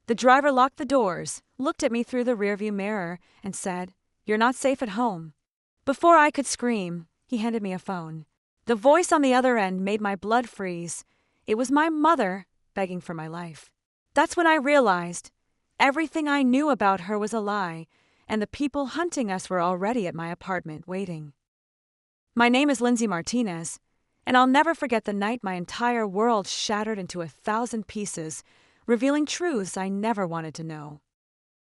The driver locked the doors, looked at me through the rearview mirror, and said, "You're not safe at home." Before I could scream, he handed me a phone. The voice on the other end made my blood freeze. It was my mother begging for my life. That's when I realized everything I knew about her was a lie, and the people hunting us were already at my apartment waiting. My name is Lindsay Martinez, and I'll never forget the night my entire world shattered into 1,000 pieces, revealing truths I never wanted to know.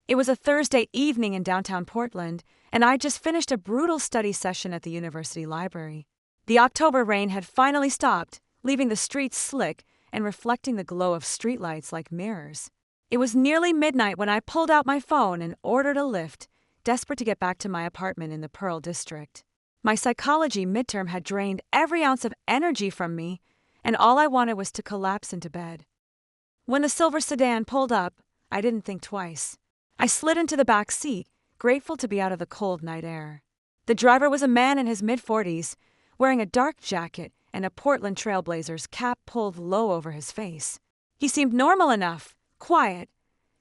It was a Thursday evening in downtown Portland, and I'd just finished a brutal study session at the university library. The October rain had finally stopped, leaving the streets slick and reflecting the glow of streetlights like mirrors. It was nearly midnight when I pulled out my phone and ordered a Lyft, desperate to get back to my apartment in the Pearl District. My psychology midterm had drained every ounce of energy from me, and all I wanted was to collapse into bed. When the silver sedan pulled up, I didn't think twice. I slid into the back seat, grateful to be out of the cold night air. The driver was a man in his mid-40s, wearing a dark jacket and a Portland Trail Blazers cap pulled low over his face. He seemed normal enough, quiet,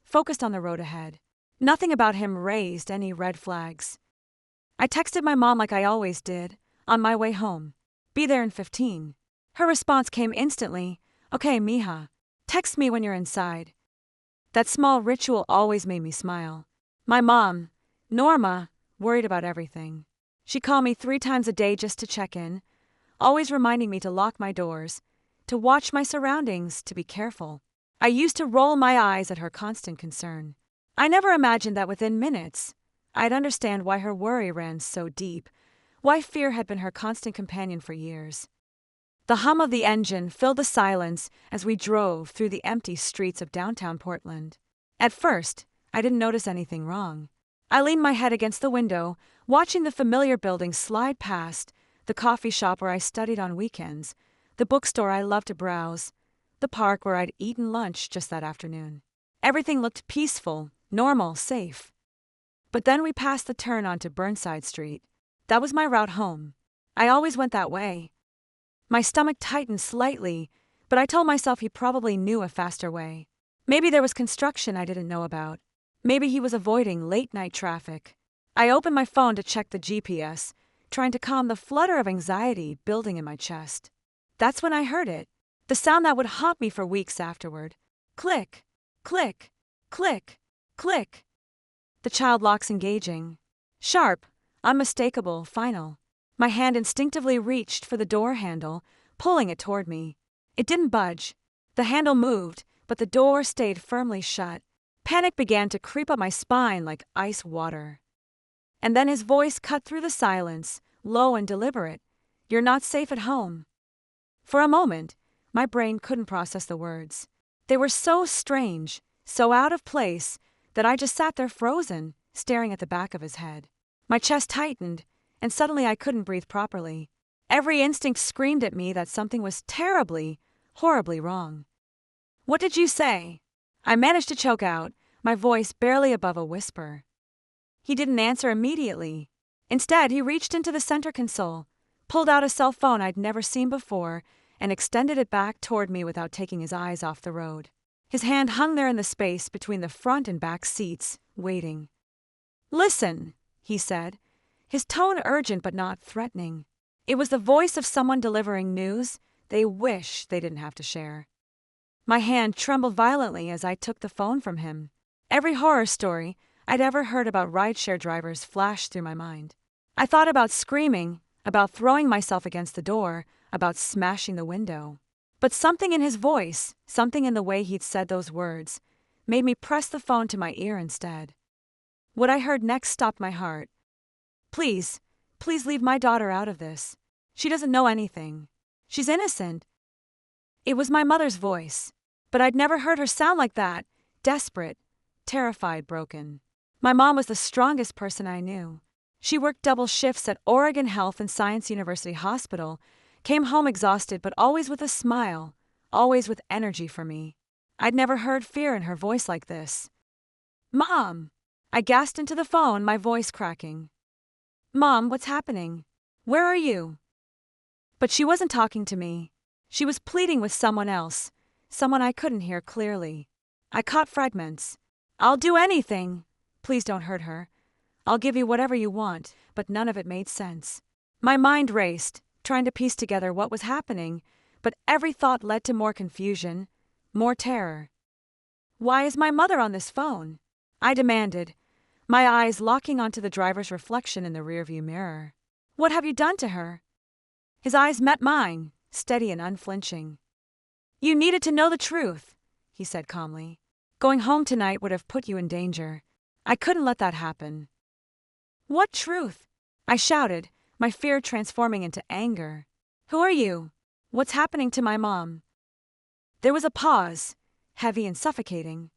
focused on the road ahead. Nothing about him raised any red flags. I texted my mom like I always did, on my way home. "Be there in 15. Her response came instantly, "Okay, mija. Text me when you're inside." That small ritual always made me smile. My mom, Norma, worried about everything. She called me 3 times a day just to check in, always reminding me to lock my doors, to watch my surroundings, to be careful. I used to roll my eyes at her constant concern. I never imagined that within minutes, I'd understand why her worry ran so deep, why fear had been her constant companion for years. The hum of the engine filled the silence as we drove through the empty streets of downtown Portland. At first, I didn't notice anything wrong. I leaned my head against the window, watching the familiar buildings slide past, the coffee shop where I studied on weekends, the bookstore I loved to browse, the park where I'd eaten lunch just that afternoon. Everything looked peaceful, normal, safe. But then we passed the turn onto Burnside Street. That was my route home. I always went that way. My stomach tightened slightly, but I told myself he probably knew a faster way. Maybe there was construction I didn't know about. Maybe he was avoiding late-night traffic. I opened my phone to check the GPS, trying to calm the flutter of anxiety building in my chest. That's when I heard it, the sound that would haunt me for weeks afterward. Click, click, click, click. The child lock's engaging. Sharp, unmistakable, final. My hand instinctively reached for the door handle, pulling it toward me. It didn't budge. The handle moved, but the door stayed firmly shut. Panic began to creep up my spine like ice water. And then his voice cut through the silence, low and deliberate. "You're not safe at home." For a moment, my brain couldn't process the words. They were so strange, so out of place, that I just sat there frozen, staring at the back of his head. My chest tightened, and suddenly I couldn't breathe properly. Every instinct screamed at me that something was terribly, horribly wrong. "What did you say?" I managed to choke out, my voice barely above a whisper. He didn't answer immediately. Instead, he reached into the center console, pulled out a cell phone I'd never seen before, and extended it back toward me without taking his eyes off the road. His hand hung there in the space between the front and back seats, waiting. "Listen," he said, his tone urgent but not threatening. It was the voice of someone delivering news they wish they didn't have to share. My hand trembled violently as I took the phone from him. Every horror story I'd ever heard about rideshare drivers flashed through my mind. I thought about screaming, about throwing myself against the door, about smashing the window. But something in his voice, something in the way he'd said those words, made me press the phone to my ear instead. What I heard next stopped my heart. Please leave my daughter out of this. She doesn't know anything. She's innocent." It was my mother's voice, but I'd never heard her sound like that, desperate, terrified, broken. My mom was the strongest person I knew. She worked double shifts at Oregon Health and Science University Hospital, came home exhausted but always with a smile, always with energy for me. I'd never heard fear in her voice like this. "Mom!" I gasped into the phone, my voice cracking. "Mom, what's happening? Where are you?" But she wasn't talking to me. She was pleading with someone else, someone I couldn't hear clearly. I caught fragments. I'll do anything. Please don't hurt her. I'll give you whatever you want, but none of it made sense. My mind raced, trying to piece together what was happening, but every thought led to more confusion, more terror. Why is my mother on this phone? I demanded, my eyes locking onto the driver's reflection in the rearview mirror. What have you done to her? His eyes met mine, steady and unflinching. You needed to know the truth, he said calmly. Going home tonight would have put you in danger. I couldn't let that happen. What truth? I shouted, my fear transforming into anger. Who are you? What's happening to my mom? There was a pause, heavy and suffocating.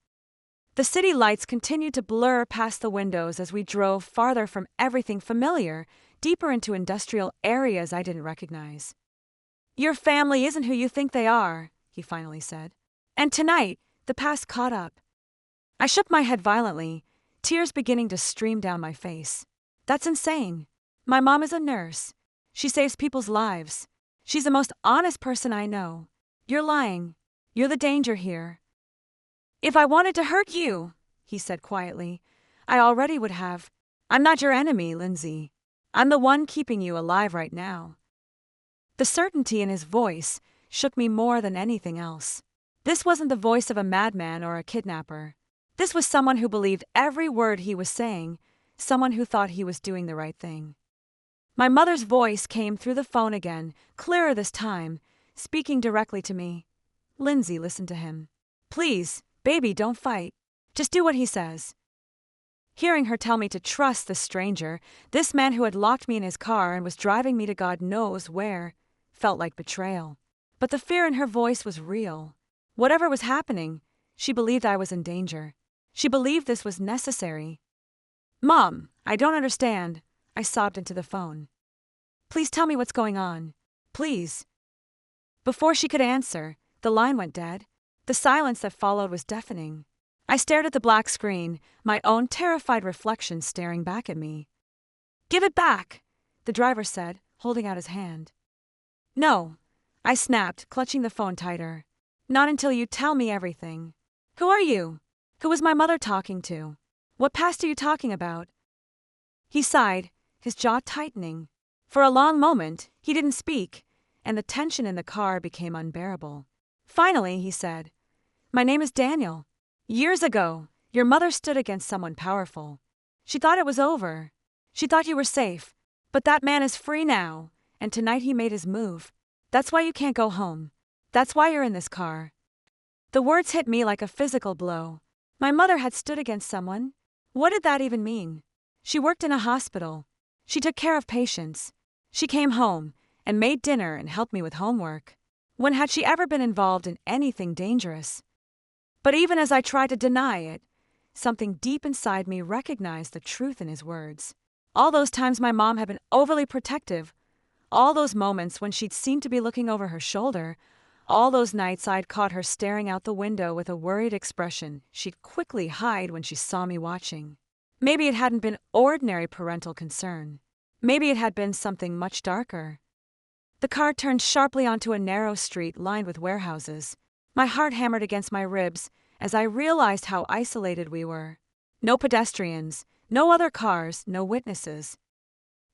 The city lights continued to blur past the windows as we drove farther from everything familiar, deeper into industrial areas I didn't recognize. Your family isn't who you think they are, he finally said. And tonight, the past caught up. I shook my head violently, tears beginning to stream down my face. That's insane. My mom is a nurse. She saves people's lives. She's the most honest person I know. You're lying. You're the danger here. If I wanted to hurt you, he said quietly, I already would have. I'm not your enemy, Lindsay. I'm the one keeping you alive right now. The certainty in his voice shook me more than anything else. This wasn't the voice of a madman or a kidnapper. This was someone who believed every word he was saying, someone who thought he was doing the right thing. My mother's voice came through the phone again, clearer this time, speaking directly to me. Lindsay, listen to him. Please, baby, don't fight. Just do what he says. Hearing her tell me to trust this stranger, this man who had locked me in his car and was driving me to God knows where, felt like betrayal. But the fear in her voice was real. Whatever was happening, she believed I was in danger. She believed this was necessary. Mom, I don't understand, I sobbed into the phone. Please tell me what's going on. Please. Before she could answer, the line went dead. The silence that followed was deafening. I stared at the black screen, my own terrified reflection staring back at me. Give it back, the driver said, holding out his hand. No, I snapped, clutching the phone tighter. Not until you tell me everything. Who are you? Who was my mother talking to? What past are you talking about? He sighed, his jaw tightening. For a long moment, he didn't speak, and the tension in the car became unbearable. Finally, he said, My name is Daniel. Years ago, your mother stood against someone powerful. She thought it was over. She thought you were safe. But that man is free now, and tonight he made his move. That's why you can't go home. That's why you're in this car. The words hit me like a physical blow. My mother had stood against someone. What did that even mean? She worked in a hospital. She took care of patients. She came home and made dinner and helped me with homework. When had she ever been involved in anything dangerous? But even as I tried to deny it, something deep inside me recognized the truth in his words. All those times my mom had been overly protective, all those moments when she'd seemed to be looking over her shoulder, all those nights I'd caught her staring out the window with a worried expression she'd quickly hide when she saw me watching. Maybe it hadn't been ordinary parental concern. Maybe it had been something much darker. The car turned sharply onto a narrow street lined with warehouses. My heart hammered against my ribs as I realized how isolated we were. No pedestrians, no other cars, no witnesses.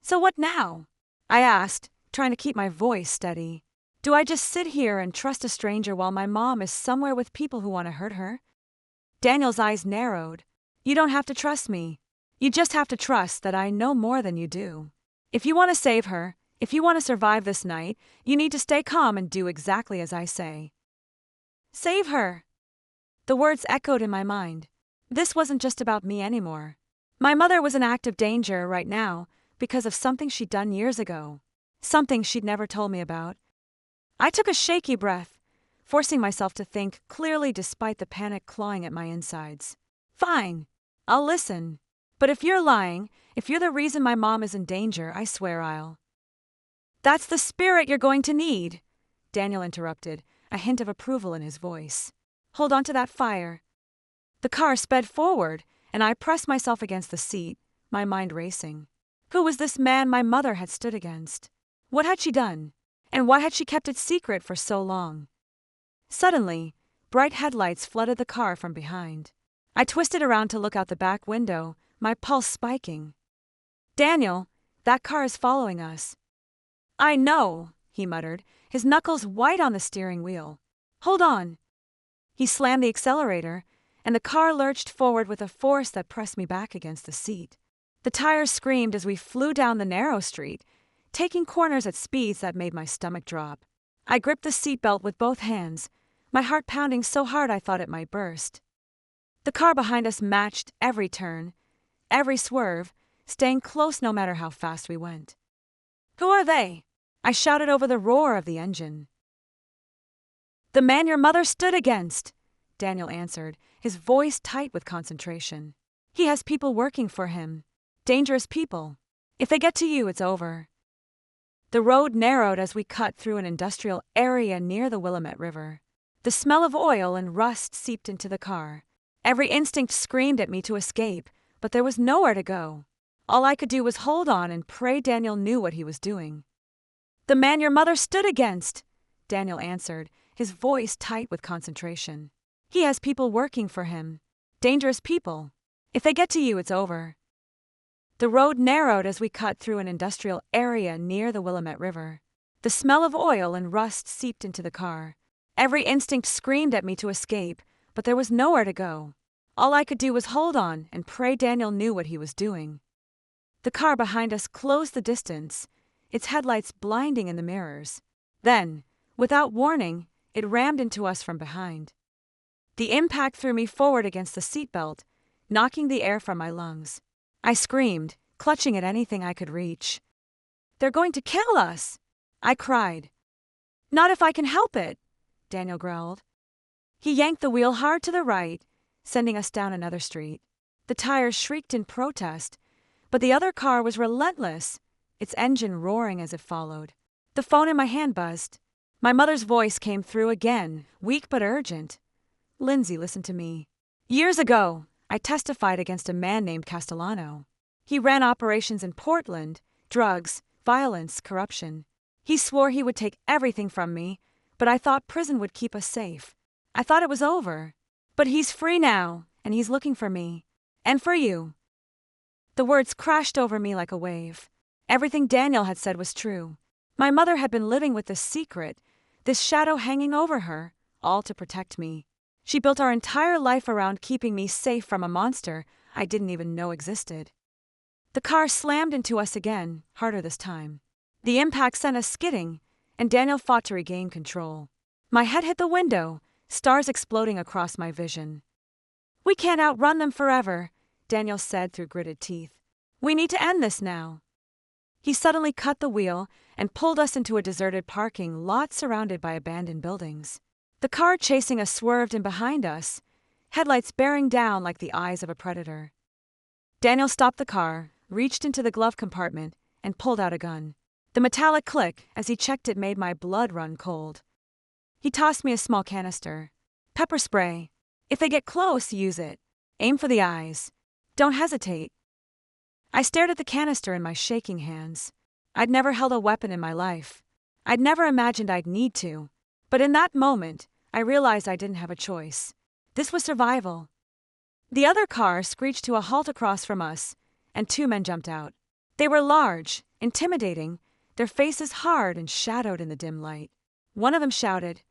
So what now? I asked, trying to keep my voice steady. Do I just sit here and trust a stranger while my mom is somewhere with people who want to hurt her? Daniel's eyes narrowed. You don't have to trust me. You just have to trust that I know more than you do. If you want to save her, if you want to survive this night, you need to stay calm and do exactly as I say. Save her! The words echoed in my mind. This wasn't just about me anymore. My mother was in active danger right now because of something she'd done years ago. Something she'd never told me about. I took a shaky breath, forcing myself to think clearly despite the panic clawing at my insides. Fine, I'll listen. But if you're lying, if you're the reason my mom is in danger, I swear I'll. That's the spirit you're going to need, Daniel interrupted, a hint of approval in his voice. Hold on to that fire. The car sped forward, and I pressed myself against the seat, my mind racing. Who was this man my mother had stood against? What had she done? And why had she kept it secret for so long? Suddenly, Bright headlights flooded the car from behind. I twisted around to look out the back window, my pulse spiking. "Daniel, that car is following us." "I know," he muttered, his knuckles white on the steering wheel. "Hold on." He slammed the accelerator, and the car lurched forward with a force that pressed me back against the seat. The tires screamed as we flew down the narrow street, taking corners at speeds that made my stomach drop. I gripped the seatbelt with both hands, my heart pounding so hard I thought it might burst. The car behind us matched every turn, every swerve, staying close no matter how fast we went. "Who are they?" I shouted over the roar of the engine. "The man your mother stood against," Daniel answered, his voice tight with concentration. "He has people working for him. Dangerous people. If they get to you, it's over." The road narrowed as we cut through an industrial area near the Willamette River. The smell of oil and rust seeped into the car. Every instinct screamed at me to escape, but there was nowhere to go. All I could do was hold on and pray Daniel knew what he was doing. "The man your mother stood against," Daniel answered, his voice tight with concentration. "He has people working for him. Dangerous people. If they get to you, it's over." The road narrowed as we cut through an industrial area near the Willamette River. The smell of oil and rust seeped into the car. Every instinct screamed at me to escape, but there was nowhere to go. All I could do was hold on and pray Daniel knew what he was doing. The car behind us closed the distance, its headlights blinding in the mirrors. Then, without warning, it rammed into us from behind. The impact threw me forward against the seatbelt, knocking the air from my lungs. I screamed, clutching at anything I could reach. "They're going to kill us!" I cried. "Not if I can help it," Daniel growled. He yanked the wheel hard to the right, sending us down another street. The tires shrieked in protest, but the other car was relentless, its engine roaring as it followed. The phone in my hand buzzed. My mother's voice came through again, weak but urgent. "Lindsay, listen to me. Years ago, I testified against a man named Castellano. He ran operations in Portland, drugs, violence, corruption. He swore he would take everything from me, but I thought prison would keep us safe. I thought it was over. But he's free now, and he's looking for me. And for you." The words crashed over me like a wave. Everything Daniel had said was true. My mother had been living with this secret, this shadow hanging over her, all to protect me. She built our entire life around keeping me safe from a monster I didn't even know existed. The car slammed into us again, harder this time. The impact sent us skidding, and Daniel fought to regain control. My head hit the window, stars exploding across my vision. "We can't outrun them forever," Daniel said through gritted teeth. "We need to end this now." He suddenly cut the wheel and pulled us into a deserted parking lot surrounded by abandoned buildings. The car chasing us swerved in behind us, headlights bearing down like the eyes of a predator. Daniel stopped the car, reached into the glove compartment, and pulled out a gun. The metallic click as he checked it made my blood run cold. He tossed me a small canister. "Pepper spray. If they get close, use it. Aim for the eyes. Don't hesitate." I stared at the canister in my shaking hands. I'd never held a weapon in my life. I'd never imagined I'd need to. But in that moment, I realized I didn't have a choice. This was survival. The other car screeched to a halt across from us, and two men jumped out. They were large, intimidating, their faces hard and shadowed in the dim light. One of them shouted,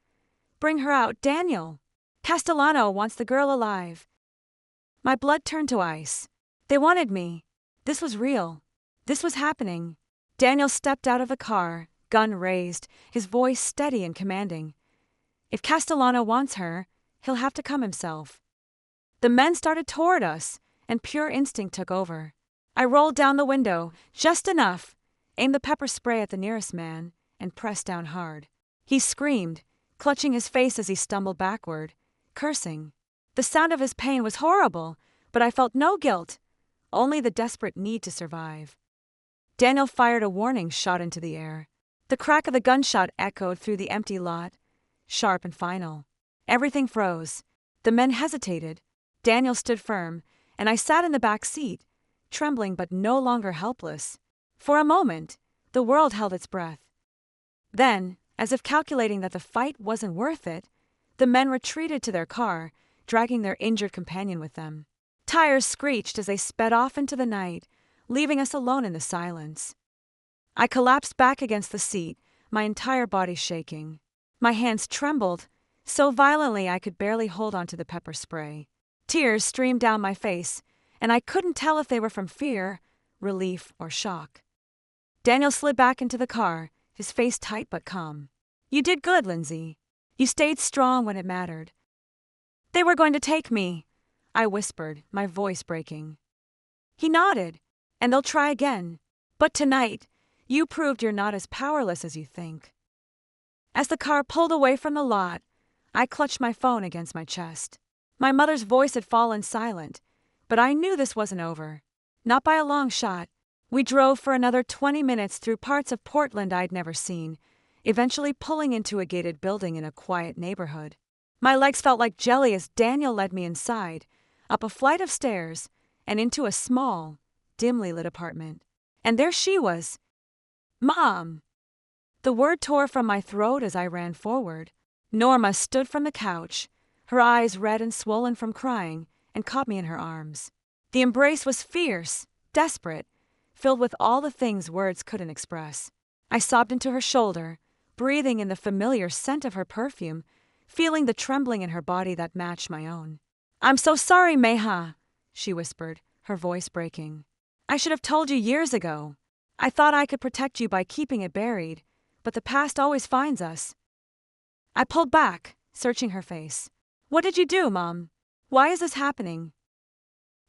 "Bring her out, Daniel! Castellano wants the girl alive." My blood turned to ice. They wanted me. This was real. This was happening. Daniel stepped out of the car, gun raised, his voice steady and commanding. "If Castellano wants her, he'll have to come himself." The men started toward us, and pure instinct took over. I rolled down the window, just enough, aimed the pepper spray at the nearest man, and pressed down hard. He screamed, clutching his face as he stumbled backward, cursing. The sound of his pain was horrible, but I felt no guilt, only the desperate need to survive. Daniel fired a warning shot into the air. The crack of the gunshot echoed through the empty lot, sharp and final. Everything froze. The men hesitated. Daniel stood firm, and I sat in the back seat, trembling but no longer helpless. For a moment, the world held its breath. Then, as if calculating that the fight wasn't worth it, The men retreated to their car, dragging their injured companion with them. Tires screeched as they sped off into the night, leaving us alone in the silence. I collapsed back against the seat, my entire body shaking. My hands trembled so violently I could barely hold onto the pepper spray. Tears streamed down my face, and I couldn't tell if they were from fear, relief, or shock. Daniel slid back into the car, his face tight but calm. "You did good, Lindsay. You stayed strong when it mattered." "They were going to take me," I whispered, my voice breaking. He nodded. "And they'll try again. But tonight, you proved you're not as powerless as you think." As the car pulled away from the lot, I clutched my phone against my chest. My mother's voice had fallen silent, but I knew this wasn't over. Not by a long shot. We drove for another 20 minutes through parts of Portland I'd never seen, eventually pulling into a gated building in a quiet neighborhood. My legs felt like jelly as Daniel led me inside, up a flight of stairs, and into a small, dimly lit apartment. And there she was. "Mom!" The word tore from my throat as I ran forward. Norma stood from the couch, her eyes red and swollen from crying, and caught me in her arms. The embrace was fierce, desperate, filled with all the things words couldn't express. I sobbed into her shoulder, breathing in the familiar scent of her perfume, feeling the trembling in her body that matched my own. "I'm so sorry, Meha," she whispered, her voice breaking. "I should have told you years ago. I thought I could protect you by keeping it buried, but the past always finds us." I pulled back, searching her face. "What did you do, Mom? Why is this happening?"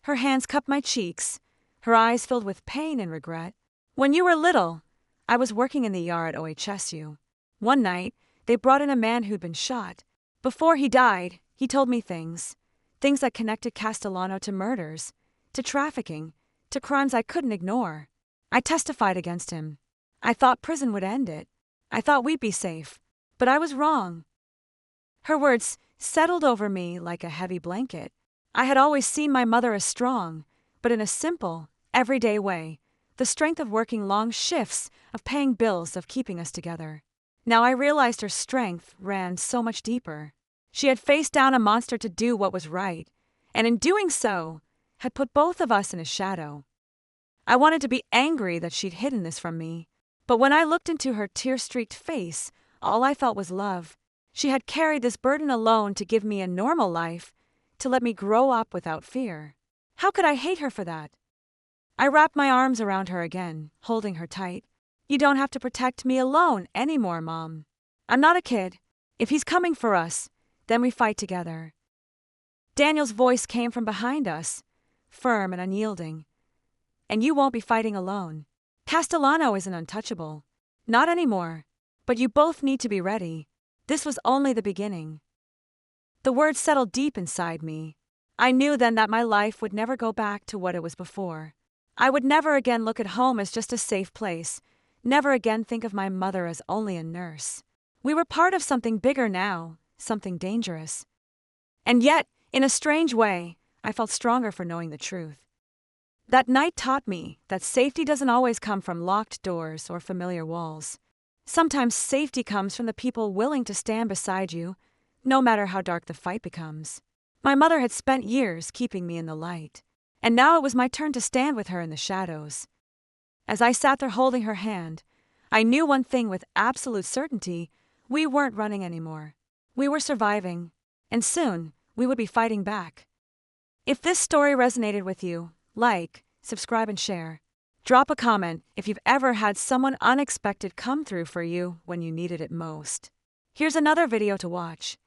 Her hands cupped my cheeks, her eyes filled with pain and regret. "When you were little, I was working in the ER at OHSU. One night, they brought in a man who'd been shot. Before he died, he told me things that connected Castellano to murders, to trafficking, to crimes I couldn't ignore. I testified against him. I thought prison would end it. I thought we'd be safe. But I was wrong." Her words settled over me like a heavy blanket. I had always seen my mother as strong, but in a simple, everyday way. The strength of working long shifts, of paying bills, of keeping us together. Now I realized her strength ran so much deeper. She had faced down a monster to do what was right, and in doing so, had put both of us in a shadow. I wanted to be angry that she'd hidden this from me, but when I looked into her tear-streaked face, all I felt was love. She had carried this burden alone to give me a normal life, to let me grow up without fear. How could I hate her for that? I wrapped my arms around her again, holding her tight. "You don't have to protect me alone anymore, Mom. I'm not a kid. If he's coming for us, then we fight together." Daniel's voice came from behind us, firm and unyielding. "And you won't be fighting alone. Castellano isn't untouchable. Not anymore. But you both need to be ready. This was only the beginning." The words settled deep inside me. I knew then that my life would never go back to what it was before. I would never again look at home as just a safe place, never again think of my mother as only a nurse. We were part of something bigger now, something dangerous. And yet, in a strange way, I felt stronger for knowing the truth. That night taught me that safety doesn't always come from locked doors or familiar walls. Sometimes safety comes from the people willing to stand beside you, no matter how dark the fight becomes. My mother had spent years keeping me in the light, and now it was my turn to stand with her in the shadows. As I sat there holding her hand, I knew one thing with absolute certainty: we weren't running anymore. We were surviving, and soon we would be fighting back. If this story resonated with you, like, subscribe, and share. Drop a comment if you've ever had someone unexpected come through for you when you needed it most. Here's another video to watch.